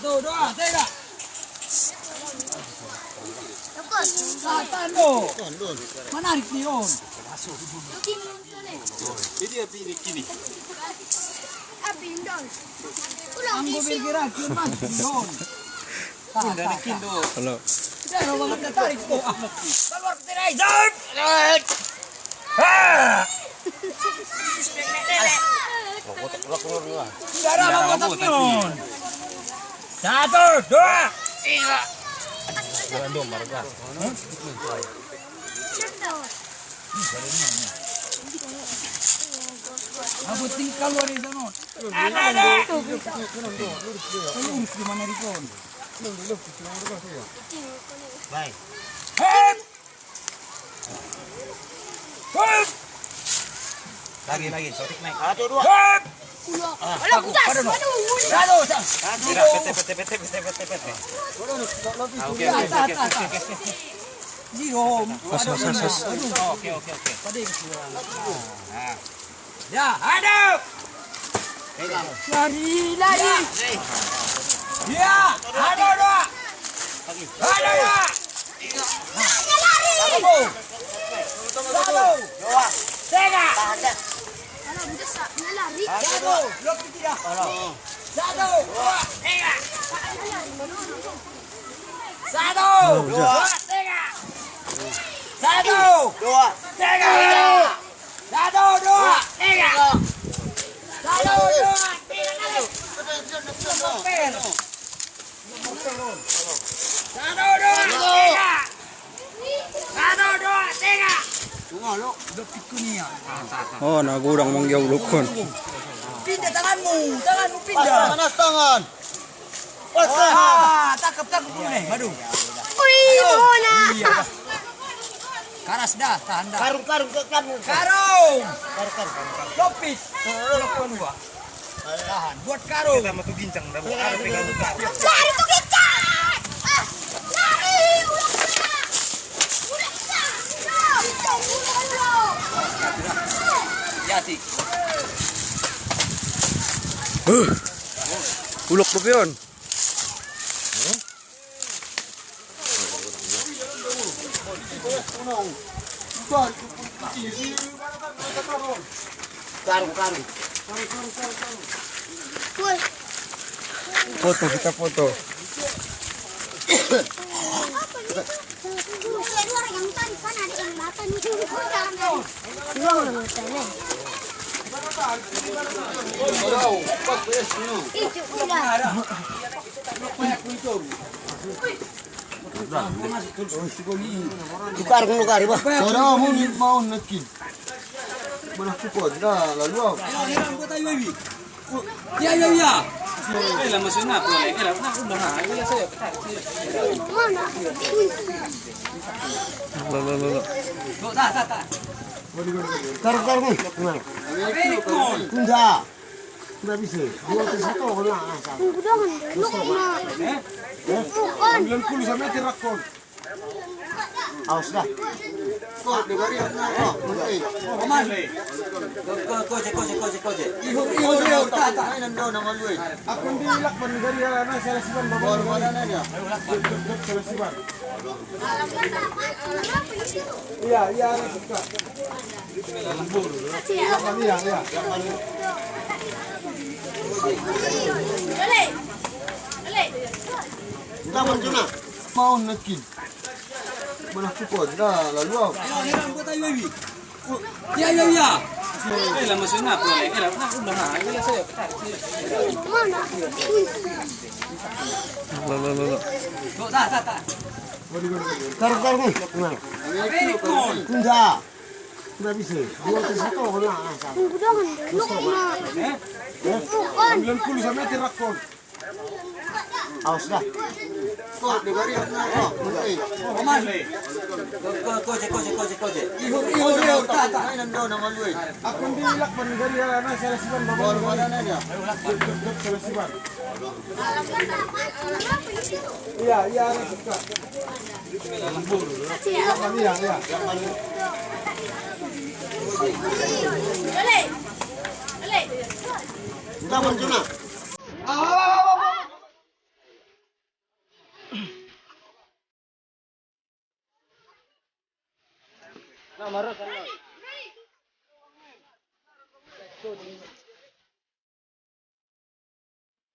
Satu, dua, tiga. Tando. Menarik nih Om. Ini api ini kini. Anggo bergerak cuma Om. Udah bikin tuh. Halo. Jangan banget tarik tuh. Keluar tirai zon. Ah. Darah banget Om. Satu, dua, tiga. Jalan dong, Marga. Aku tinggal luar di sana. Ada. Lurus di mana Rikon? Baik. Hep. Hep. Lagi, sotik naik. Satu, dua. Hep. Aku. Satu. PT. Oke. Zero. Oke. Ya, ada. Lari. Ya, ada dua. Ada dua. Satu, dua, tiga. Satu, dua, tiga. Satu, dua, tiga. Satu, dua, tiga. Satu, dua, tiga. Satu, dua, tiga. Satu, dua, tiga. Satu, dua, tiga. Satu, dua, tiga. Oh, nagurang mangyaw lukon. Pindah tanganmu pindah. Tangan. Tangkap dulu nih. Aduh. Wih, mana? Iya. Karas dah, tahan dah. Karung ke kamu. Karung. Karung. Lopis. Lopis dua. Tahan. Buat karung. Sama tuh gincang, dah ada pegang buka. Lari tuh kecap! Lari! Udah kecap! Yati. Ulok po yun. Karung. Woi, Foto, kita foto. apa nih? Keluar yang tadi kan ada yang makan itu. Luang lah matanya. Itu udah. Lukar, Pak. Orang mau nekin. Mana cukup dah lalu. Ya. Lama sunat boleh. Lama udah. Mana? Lalu. Tuh, tak. Karung. Berikon. Tidak bisa. Dua ke satu kena. Udah kan, lu mah. Bukan. 90 sama tirakon. Awas dah. Kok diberi apa? Oman. Koje. Ihur, tak. Aku dilak dari anak selesiban bawa mana dia? Selesiban. Iya, ada suka. Lembur. Iya. Kita bercuna. Mau nekin. Mana cukup dah lalu. Hiram buat ayo baby. Ya. Lama sunat boleh. Lama udah. Mana? Lalu. Tuh, tak. Karung. Berikon. Tidak bisa. Dua ke satu kena. Udah kan, lu mah. Bukan. 90 sama tirakon. Awas dah. Kok diberi apa? Oman. Koje. Ihur, tak. Aku dilak dari anak selesiban bawa mana dia? Selesiban. Iya, ada suka. Lembur. Iya. Kita bercuna. Nah, marah kan. Ready?